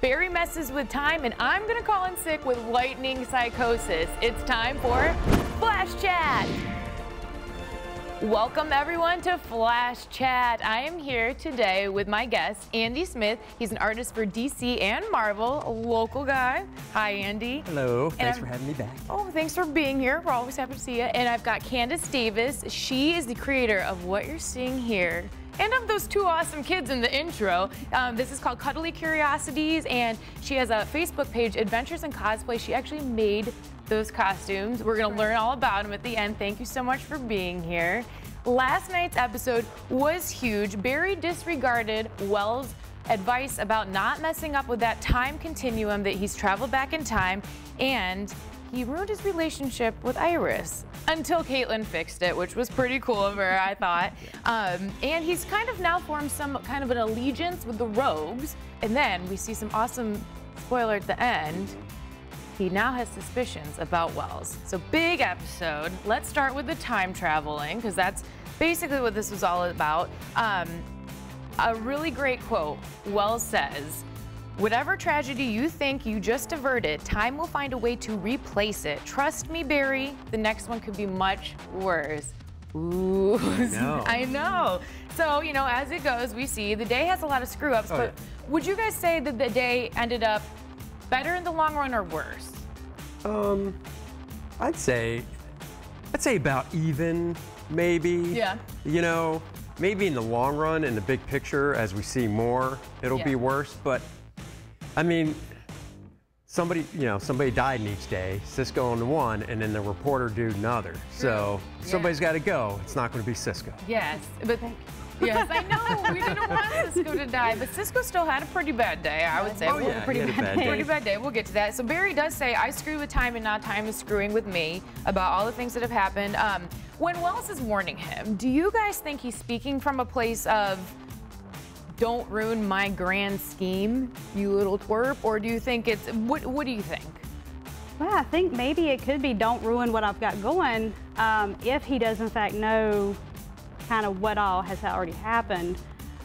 Barry messes with time, and I'm gonna call in sick with lightning psychosis. It's time for Flash Chat. Welcome everyone to Flash Chat. I am here today with my guest, Andy Smith. He's an artist for DC and Marvel, a local guy. Hi, Andy. Hello, thanks for having me back. Oh, thanks for being here. We're always happy to see you. And I've got Candace Davis. She is the creator of what you're seeing here, and of those two awesome kids in the intro. This is called Cuddly Curiosities, and she has a Facebook page, Adventures in Cosplay. She actually made those costumes. We're gonna learn all about them at the end. Thank you so much for being here. Last night's episode was huge. Barry disregarded Wells' advice about not messing up with that time continuum that he's traveled back in time, and he ruined his relationship with Iris until Caitlin fixed it, which was pretty cool of her, I thought. And he's kind of now formed some kind of an allegiance with the Rogues. And then we see some awesome spoiler at the end. He now has suspicions about Wells. So big episode. Let's start with the time traveling, because that's basically what this was all about. A really great quote. Wells says, "Whatever tragedy you think you just averted, time will find a way to replace it. Trust me, Barry, the next one could be much worse." Ooh, I know. So, you know, as it goes, we see the day has a lot of screw-ups, but would you guys say that the day ended up better in the long run or worse? I'd say about even, maybe. Yeah. You know, maybe in the long run, in the big picture, as we see more, it'll be worse. But I mean, somebody died in each day, Cisco on the one, and then the reporter dude another. So somebody's got to go. It's not going to be Cisco. Yes, but yes, I know. We didn't want Cisco to die, but Cisco still had a pretty bad day, I would say. Oh, yeah, pretty bad day. We'll get to that. So Barry does say, "I screw with time and not time is screwing with me," about all the things that have happened. When Wells is warning him, do you guys think he's speaking from a place of, "Don't ruin my grand scheme, you little twerp," or do you think it's, what do you think? Well, I think maybe it could be, "Don't ruin what I've got going," if he does in fact know kind of what all has already happened.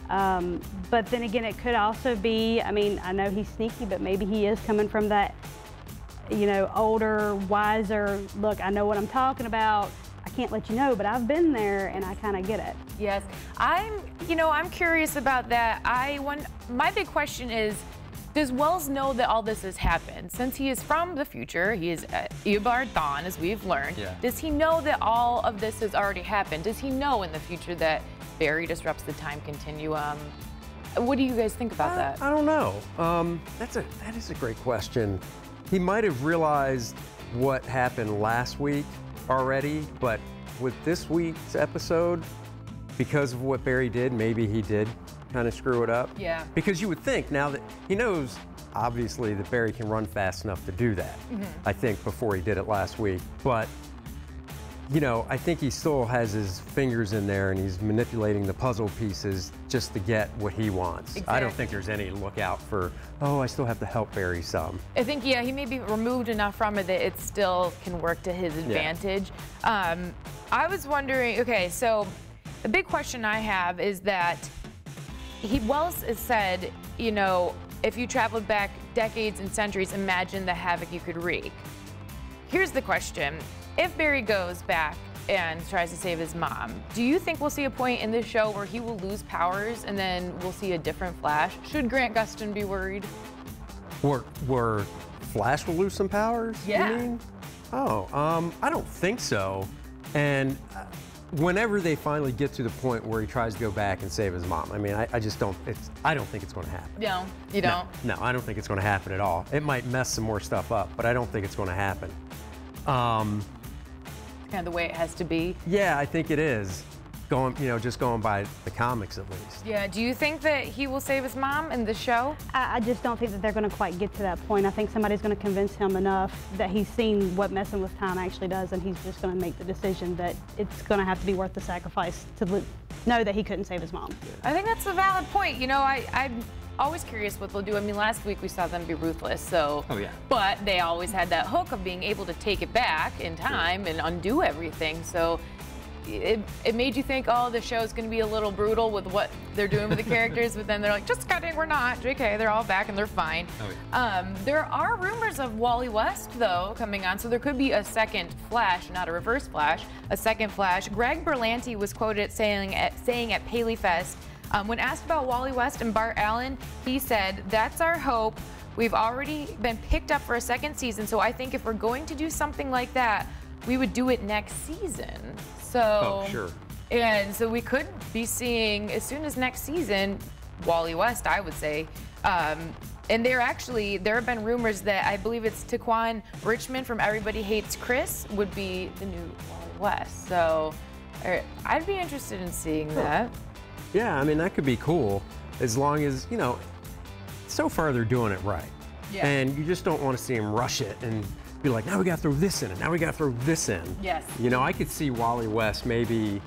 But then again, it could also be, I mean, I know he's sneaky, but maybe he is coming from that, you know, older, wiser, look, I know what I'm talking about. I can't let you know, but I've been there and I kind of get it. Yes, I'm curious about that. My big question is, does Wells know that all this has happened? Since he is from the future, he is Eobard Thawne, as we've learned. Yeah. Does he know that all of this has already happened? Does he know in the future that Barry disrupts the time continuum? What do you guys think about that? I don't know. That is a great question. He might have realized what happened last week already, but with this week's episode, because of what Barry did, maybe he did kind of screw it up. Yeah. Because you would think now that he knows, obviously, that Barry can run fast enough to do that. I think before he did it last week. But, you know, I think he still has his fingers in there and he's manipulating the puzzle pieces just to get what he wants. Exactly. I don't think there's any lookout for, oh, I still have to help Barry some. I think, yeah, he may be removed enough from it that it still can work to his advantage. I was wondering, okay, so the big question I have is that Wells has said, you know, if you traveled back decades and centuries, imagine the havoc you could wreak. Here's the question. If Barry goes back and tries to save his mom, do you think we'll see a point in this show where he will lose powers and then we'll see a different Flash? Should Grant Gustin be worried? Where Flash will lose some powers, yeah. You mean? Oh, I don't think so. And whenever they finally get to the point where he tries to go back and save his mom, I mean, I just don't, I don't think it's going to happen. No, you don't? No, I don't think it's going to happen at all. It might mess some more stuff up, but I don't think it's going to happen. Kind of the way it has to be? Yeah, I think it is. Just going by the comics at least. Yeah, do you think that he will save his mom in the show? I just don't think that they're going to quite get to that point. I think somebody's going to convince him enough that he's seen what messing with time actually does, and he's just going to make the decision that it's going to have to be worth the sacrifice to know that he couldn't save his mom. I think that's a valid point. You know, I'm always curious what they'll do. I mean, last week we saw them be ruthless, so. Oh, yeah. But they always had that hook of being able to take it back in time and undo everything, so. it made you think, oh, the show's going to be a little brutal with what they're doing with the characters, but then they're like, just kidding, we're not. JK, they're all back and they're fine. Oh, yeah. There are rumors of Wally West, though, coming on, so there could be a second Flash, not a reverse Flash, a second Flash. Greg Berlanti was quoted saying at Paley Fest, when asked about Wally West and Bart Allen, he said, "That's our hope. We've already been picked up for a second season, so I think if we're going to do something like that, we would do it next season." So, oh, sure. And so we could be seeing, as soon as next season, Wally West, I would say. And there have been rumors that I believe it's Taquan Richmond from Everybody Hates Chris would be the new Wally West. So I'd be interested in seeing that. Yeah, I mean, that could be cool as long as, you know, so far they're doing it right. Yeah. And you just don't want to see them rush it and be like, now we got to throw this in and now we got to throw this in. Yes. You know, I could see Wally West maybe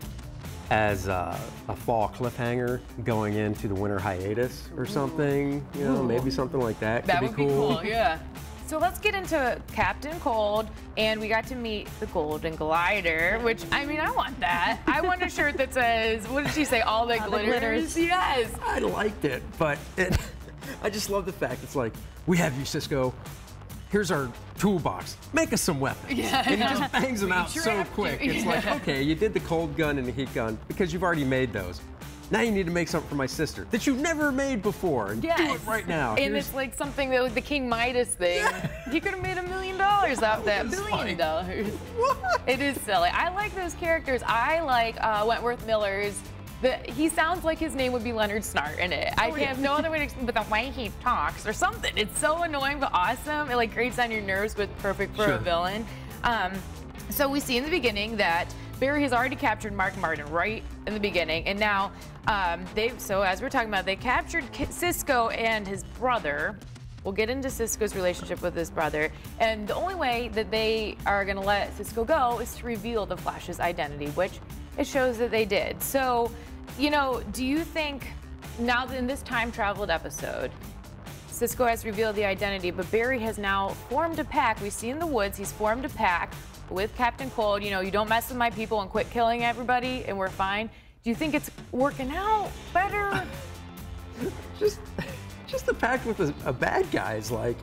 as a fall cliffhanger going into the winter hiatus or something. You know, maybe something like that. That could would be cool, yeah. So let's get into Captain Cold, and we got to meet the Golden Glider, which, I mean, I want that. I want a shirt that says, what did she say, all that glitters? Yes. I liked it, but I just love the fact it's like, we have you, Cisco. Here's our toolbox. Make us some weapons. Yeah, and he just bangs them out so quick. It's like, okay, you did the cold gun and the heat gun because you've already made those. Now you need to make something for my sister that you've never made before, and do it right now. And it's like something that was the King Midas thing. Yeah. He could have made $1 million off that. $1 billion. What? It is silly. I like those characters. I like Wentworth Miller's. He sounds like his name would be Leonard Snart in it. I have no other way to explain, but the way he talks or something. It's so annoying but awesome. It like grates on your nerves, but perfect for a villain. So we see in the beginning that Barry has already captured Mark Martin right in the beginning, and now so as we're talking about, they captured Cisco and his brother. We'll get into Cisco's relationship with his brother, and the only way that they are going to let Cisco go is to reveal the Flash's identity, which it shows that they did. So, you know, do you think now that in this time-traveled episode, Cisco has revealed the identity, but Barry has now formed a pack. We see in the woods he's formed a pack with Captain Cold. You know, you don't mess with my people and quit killing everybody, and we're fine. Do you think it's working out better? Just the pact with a bad guy is like,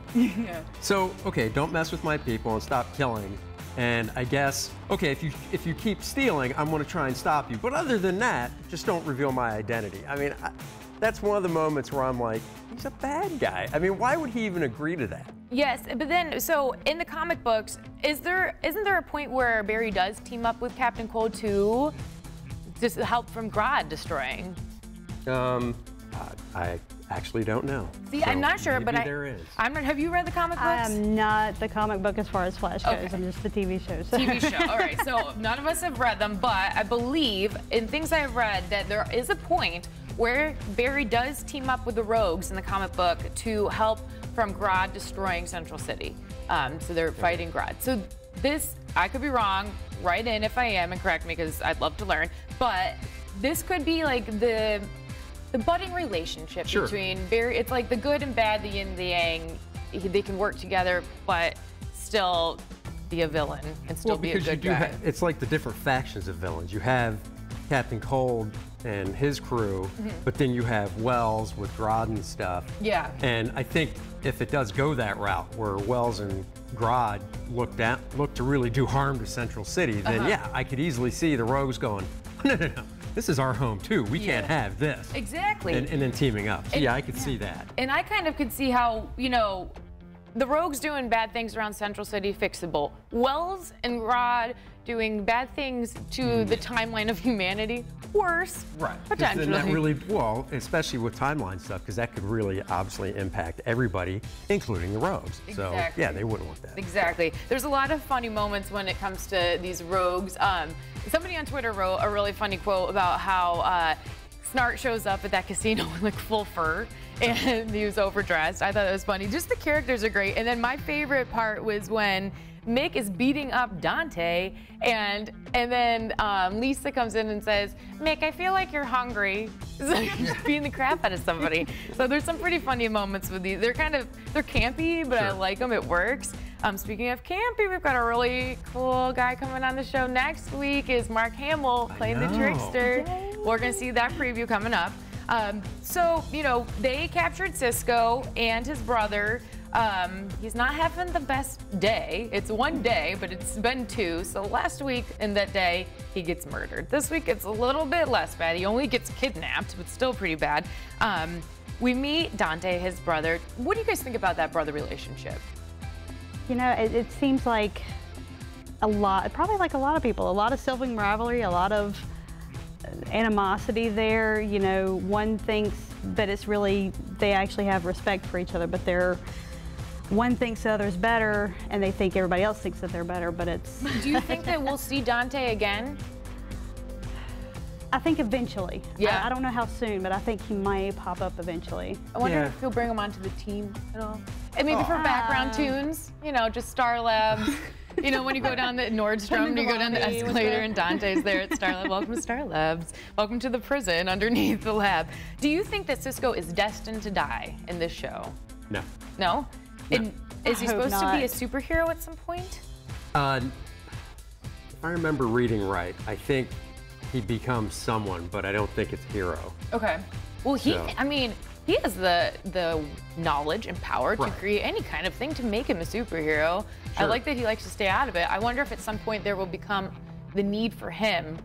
so, okay, don't mess with my people and stop killing. And I guess, okay, if you keep stealing, I'm going to try and stop you. But other than that, just don't reveal my identity. I mean, that's one of the moments where I'm like, he's a bad guy. I mean, why would he even agree to that? Yes, but then, so in the comic books, isn't there a point where Barry does team up with Captain Cold to just help from Grodd destroying? I actually don't know. See, so I'm not sure, but there is. I'm not. Have you read the comic books? I'm not the comic book as far as Flash goes. I'm just the TV shows. TV show. All right. So none of us have read them, but I believe in things I've read that there is a point where Barry does team up with the Rogues in the comic book to help from Grodd destroying Central City. So they're fighting Grodd. So this, I could be wrong. Write in if I am and correct me because I'd love to learn. But this could be like the budding relationship between Barry. It's like the good and bad, the yin and the yang. They can work together, but still be a villain and still be a good guy. It's like the different factions of villains. You have Captain Cold and his crew, but then you have Wells with Grodd and stuff. Yeah. And I think if it does go that route, where Wells and Grodd look to really do harm to Central City, then yeah, I could easily see the Rogues going, no. This is our home too. We can't have this. Exactly. And then teaming up. So yeah, I could see that. And I kind of could see how, you know, the Rogues doing bad things around Central City, fixable. Wells and Grodd doing bad things to the timeline of humanity, worse. Right. Potentially. Then that really, well, especially with timeline stuff, because that could really obviously impact everybody, including the Rogues. Exactly. So yeah, they wouldn't want that. Exactly. There's a lot of funny moments when it comes to these Rogues. Somebody on Twitter wrote a really funny quote about how Snart shows up at that casino in like full fur and he was overdressed. I thought it was funny. Just the characters are great. And then my favorite part was when Mick is beating up Dante and then Lisa comes in and says, Mick, I feel like you're hungry. It's like just beating the crap out of somebody. So there's some pretty funny moments with these. They're campy, but I like them. It works. Speaking of campy, we've got a really cool guy coming on the show next week. Is Mark Hamill playing the Trickster. Yay. We're going to see that preview coming up. So, you know, they captured Cisco and his brother. He's not having the best day. It's one day, but it's been two. So last week in that day, he gets murdered. This week, it's a little bit less bad. He only gets kidnapped, but still pretty bad. We meet Dante, his brother. What do you guys think about that brother relationship? You know, it seems like a lot, probably like a lot of people, a lot of sibling rivalry, a lot of animosity there. You know, one thinks that it's really, they actually have respect for each other, but one thinks the other's better, and they think everybody else thinks that they're better, but it's... Do you think that we'll see Dante again? I think eventually. Yeah. I don't know how soon, but I think he might pop up eventually. I wonder if he'll bring him onto the team at all. And maybe for background tunes, you know, just Star Labs. You know, when you go down the Nordstrom, you go down the escalator and Dante's there at Star Labs. Welcome to Star Labs. Welcome to the prison underneath the lab. Do you think that Cisco is destined to die in this show? No. No? No. Is he supposed to be a superhero at some point? If I remember reading right, I think he becomes someone, but I don't think it's a hero. Okay. Well, I mean, he has the knowledge and power to create any kind of thing to make him a superhero. Sure. I like that he likes to stay out of it. I wonder if at some point there will become the need for him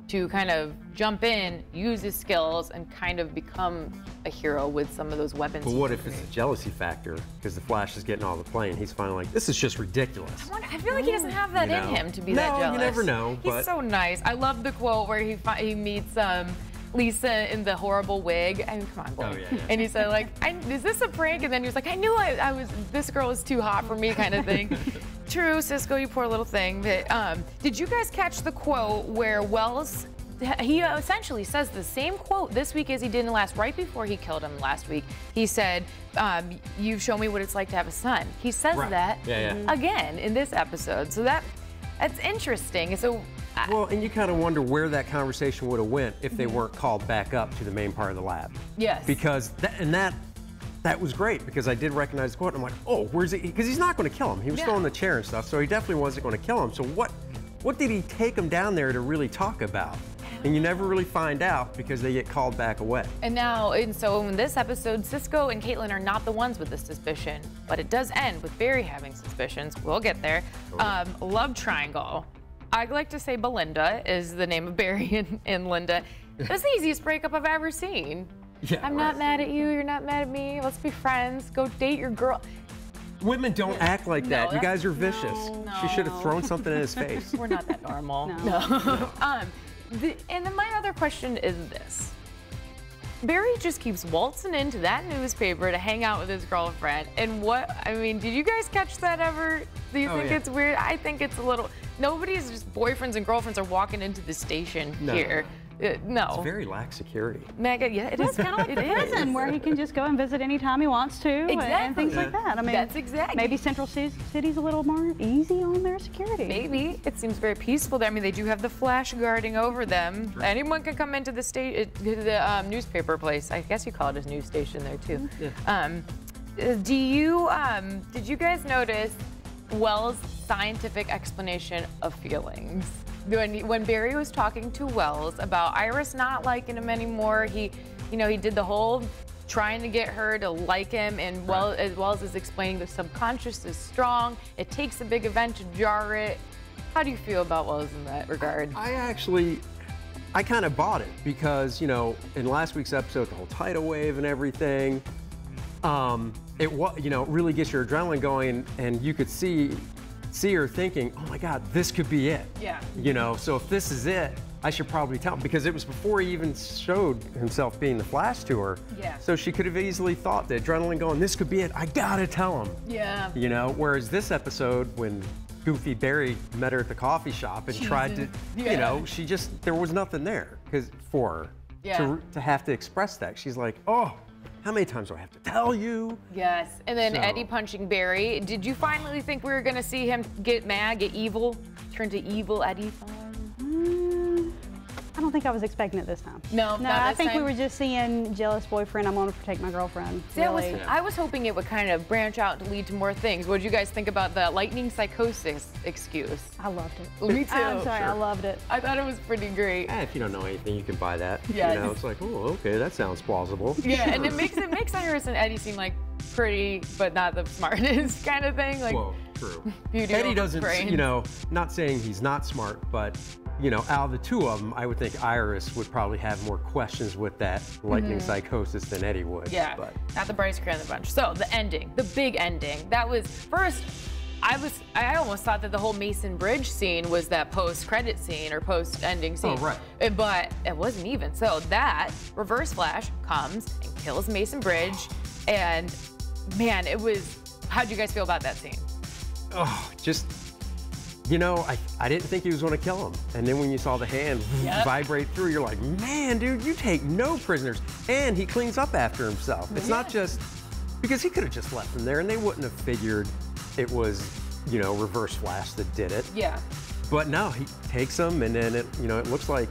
to kind of jump in, use his skills, and kind of become a hero with some of those weapons. But what if it's a jealousy factor? Because the Flash is getting all the play, and he's finally like, this is just ridiculous. I feel like he doesn't have that in him to be that jealous. No, you never know. He's so nice. I love the quote where he meets Lisa in the horrible wig. I mean, come on, boy. Oh, yeah. And he said, like, is this a prank? And then he was like, I knew this girl was too hot for me, kind of thing. True, Cisco, you poor little thing. But did you guys catch the quote where Wells, he essentially says the same quote this week as he did right before he killed him last week. He said, you've shown me what it's like to have a son. He says that again in this episode. So that's interesting. So. Well, and you kind of wonder where that conversation would have went if they weren't called back up to the main part of the lab. Yes. Because that was great, because I did recognize the quote. And I'm like, oh, where's he? Because he's not going to kill him. He was still in the chair and stuff, so he definitely wasn't going to kill him. So what did he take him down there to really talk about? And you never really find out because they get called back away. And so in this episode, Cisco and Caitlin are not the ones with the suspicion, but it does end with Barry having suspicions. We'll get there. Love triangle. I like to say Belinda is the name of Barry and Linda. That's the easiest breakup I've ever seen. Yeah, I'm not mad at you, you're not mad at me. Let's be friends. Go date your girl. Women don't act like that. You guys are vicious. No. She should have thrown something in his face. We're not that normal. No. And then my other question is this. Barry just keeps waltzing into that newspaper to hang out with his girlfriend. And did you guys catch that ever? Do you think it's weird? I think it's a little, nobody's just boyfriends and girlfriends are walking into the station here. No. It's very lax security. Mega, yeah, it is. Kind of like a prison where he can just go and visit anytime he wants to, and things like that. I mean, that's exactly. Maybe Central City's a little more easy on their security. Maybe it seems very peaceful there. I mean, they do have the Flash guarding over them. Sure. Anyone can come into the newspaper place. I guess you call it a news station there too. Yeah. Did you guys notice Wells' scientific explanation of feelings? When Barry was talking to Wells about Iris not liking him anymore, he did the whole trying to get her to like him, and Wells is explaining the subconscious is strong. It takes a big event to jar it. How do you feel about Wells in that regard? I kind of bought it because, in last week's episode, the whole tidal wave and everything, it really gets your adrenaline going, and you could see her thinking, oh my God, this could be it. Yeah. So if this is it, I should probably tell him, because it was before he even showed himself being the Flash to her. Yeah. So she could have easily thought, the adrenaline going, this could be it, I gotta tell him. Yeah. Whereas this episode, when Goofy Barry met her at the coffee shop and tried to, there was nothing there for her to have to express that. She's like, oh, how many times do I have to tell you? Yes, and then Eddie punching Barry. Did you finally think we were gonna see him get mad, get evil, turn to evil Eddie? I don't think I was expecting it this time. No, no. I think we were just seeing jealous boyfriend. I'm going to protect my girlfriend. See, really. I was hoping it would kind of branch out to lead to more things. What did you guys think about the lightning psychosis excuse? I loved it. Me too. I'm sorry, I loved it. I thought it was pretty great. If you don't know anything, you can buy that. Yeah. You know, it's like, oh, okay, that sounds plausible. Yeah, and it makes Iris and Eddie seem like pretty, but not the smartest kind of thing. Like, well, true. Eddie doesn't, brain. you know, not saying he's not smart, but you know, out of the two of them, I would think Iris would probably have more questions with that lightning psychosis than Eddie would. Yeah, but not the brightest crayon in the bunch. So the ending, the big ending, that was first. I almost thought that the whole Mason Bridge scene was that post-credit scene or post-ending scene. Oh, right. But it wasn't even. So that Reverse Flash comes and kills Mason Bridge, and man, it was. How'd you guys feel about that scene? Oh, just. You know, I didn't think he was going to kill him. And then when you saw the hand vibrate through, you're like, man, dude, you take no prisoners. And he cleans up after himself. It's not just, because he could have just left him there and they wouldn't have figured it was, you know, Reverse Flash that did it. Yeah. But no, he takes him and then it, you know, it looks like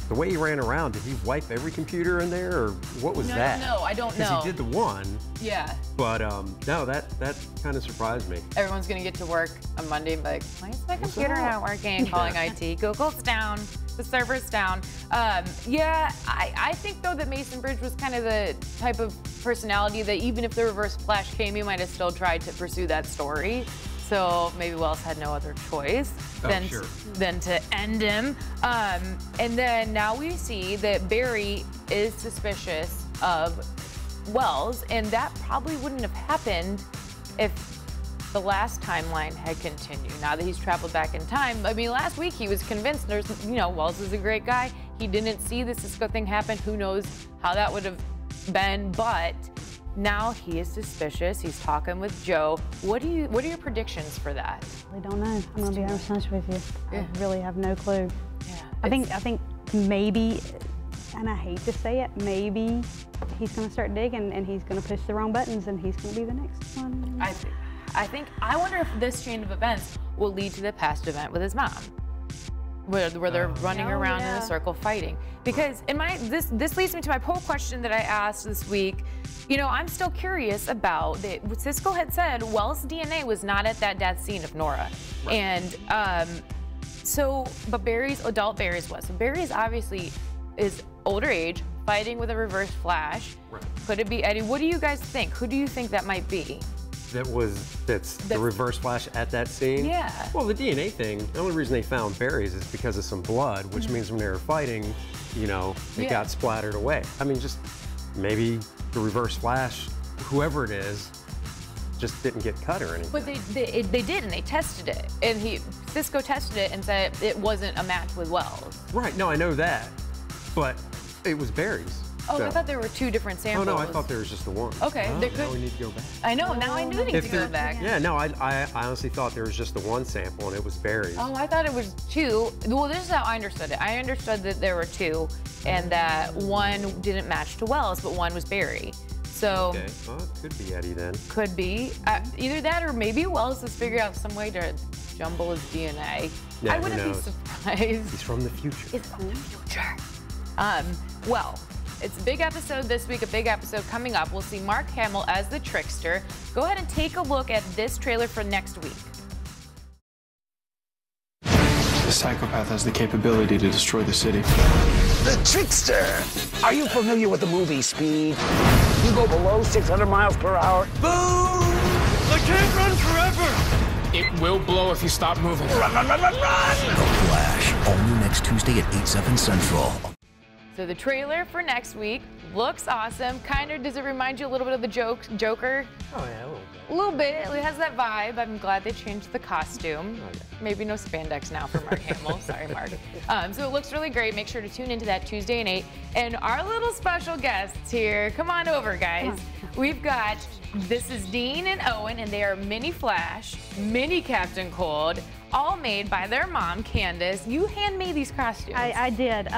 the way he ran around, did he wipe every computer in there or what was that? No, I don't know. Because he did the one. Yeah. But no, that kind of surprised me. Everyone's gonna get to work on Monday and be like, why is my computer not working? Calling IT, Google's down, the server's down. Yeah, I think though that Mason Bridge was kind of the type of personality that even if the Reverse Flash came, he might have still tried to pursue that story. So maybe Wells had no other choice than to end him. And then now we see that Barry is suspicious of Wells, and that probably wouldn't have happened if the last timeline had continued. Now that he's traveled back in time, I mean, last week he was convinced there's, you know, Wells is a great guy. He didn't see the Cisco thing happen. Who knows how that would have been, but now he is suspicious. He's talking with Joe. What are your predictions for that? I don't know. I'm gonna be honest with you. Yeah. I really have no clue. Yeah. I think maybe, and I hate to say it, maybe he's gonna start digging and he's gonna push the wrong buttons and he's gonna be the next one. I wonder if this chain of events will lead to the past event with his mom, where they're running around in a circle fighting. Because this leads me to my poll question that I asked this week. You know, I'm still curious about what Cisco had said. Wells' DNA was not at that death scene of Nora, and but adult Barry's was. So Barry's obviously is older age, fighting with a Reverse Flash. Right. Could it be Eddie? What do you guys think? Who do you think that might be? That's the Reverse Flash at that scene? Yeah. Well, the DNA thing, the only reason they found Barry's is because of some blood, which means when they were fighting, you know, it got splattered away. I mean, just maybe the Reverse Flash, whoever it is, just didn't get cut or anything. But they did, and they tested it. And Cisco tested it and said it wasn't a match with Wells. Right, no, I know that, but it was Barry's. Oh, so. I thought there were two different samples. Oh, no, I thought there was just the one. Okay. Oh, now we need to go back. I know, now I do need to go back. Yeah, no, I honestly thought there was just the one sample and it was Barry's. Oh, I thought it was two. Well, this is how I understood it. I understood that there were two and that one didn't match to Wells, but one was Barry. So, okay, well, it could be Eddie then. Could be. Either that or maybe Wells has figured out some way to jumble his DNA. Yeah, I wouldn't be surprised. He's from the future. He's from the future. Well, it's a big episode this week, a big episode coming up. We'll see Mark Hamill as the Trickster. Go ahead and take a look at this trailer for next week. The psychopath has the capability to destroy the city. The Trickster! Are you familiar with the movie Speed? You go below 600 miles per hour. Boom! I can't run forever! It will blow if you stop moving. Run, run, run, run, run! The Flash, all new next Tuesday at 8/7 Central. So the trailer for next week looks awesome. Kind of, does it remind you a little bit of the Joker? Oh, yeah, a little bit. A little bit. It has that vibe. I'm glad they changed the costume. Okay. Maybe no spandex now for Mark Hamill. Sorry, Mark. So it looks really great. Make sure to tune into that Tuesday at 8. And our little special guests here, come on over, guys. We've got, this is Dean and Owen, and they are Mini Flash, Mini Captain Cold, all made by their mom, Candace. You handmade these costumes. I did.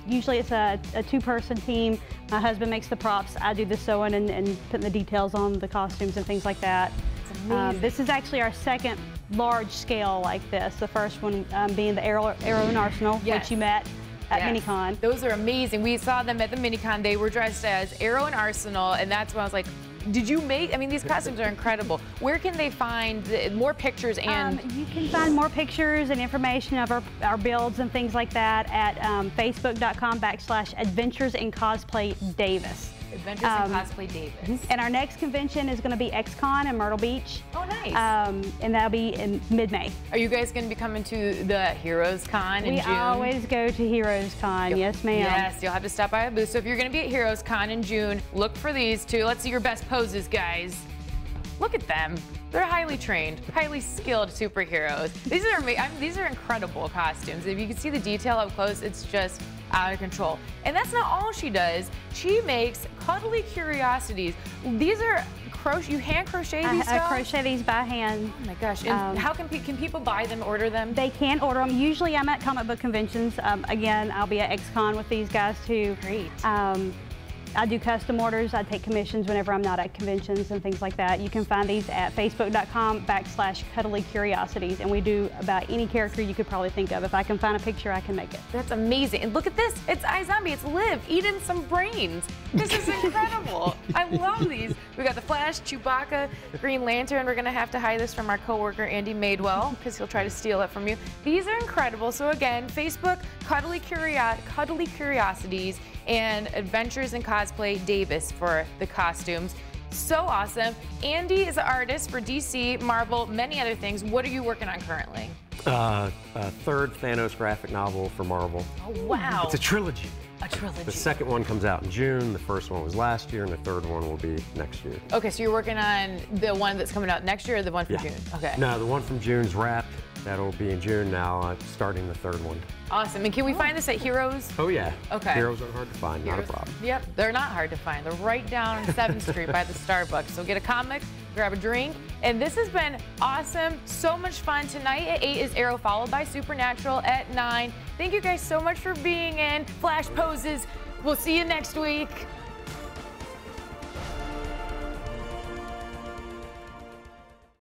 Usually it's a two-person team. My husband makes the props. I do the sewing and putting the details on the costumes and things like that. This is actually our second large scale like this. The first one being the Arrow and Arsenal, which you met. at Minicon. Those are amazing. We saw them at the Minicon. They were dressed as Arrow and Arsenal, and that's when I was like, did you make, I mean, these costumes are incredible. Where can they find more pictures and? You can find more pictures and information of our builds and things like that at facebook.com/Adventures in Cosplay Davis. Adventures in Cosplay Davis. And our next convention is going to be XCon in Myrtle Beach. Oh, nice. And that'll be in mid-May. Are you guys going to be coming to the Heroes Con in June? We always go to Heroes Con, yes ma'am. Yes, you'll have to stop by a booth. So if you're going to be at Heroes Con in June, look for these two. Let's see your best poses, guys. Look at them. They're highly trained, highly skilled superheroes. These are incredible costumes. If you can see the detail up close, it's just out of control. And that's not all she does. She makes Cuddly Curiosities. These are you hand crochet these I crochet these by hand. Oh my gosh. And how can people buy them, order them? They can order them. Usually I'm at comic book conventions. Again, I'll be at XCon with these guys too. Great. I do custom orders. I take commissions whenever I'm not at conventions and things like that. You can find these at facebook.com/Cuddly Curiosities, and we do about any character you could probably think of. If I can find a picture, I can make it. That's amazing. And look at this. It's iZombie. It's Liv eating some brains. This is incredible. I love these. We got the Flash, Chewbacca, Green Lantern. We're going to have to hide this from our coworker, Andy Madewell, because he'll try to steal it from you. These are incredible. So again, Facebook, Cuddly Curiosities, and Adventures in Cosplay Davis for the costumes. So awesome. Andy is an artist for DC, Marvel, many other things. What are you working on currently? A third Thanos graphic novel for Marvel. Oh, wow. It's a trilogy. A trilogy. The second one comes out in June, the first one was last year, and the third one will be next year. Okay, so you're working on the one that's coming out next year or the one from June? Okay. No, the one from June's wrapped. That'll be in June now, starting the third one. Awesome. And can we find this at Heroes? Oh, yeah. Okay. Heroes are hard to find, not a problem. Yep, they're not hard to find. They're right down 7th Street by the Starbucks. So get a comic, grab a drink. And this has been awesome. So much fun. Tonight at 8 is Arrow, followed by Supernatural at 9. Thank you guys so much for being in. Flash poses. We'll see you next week.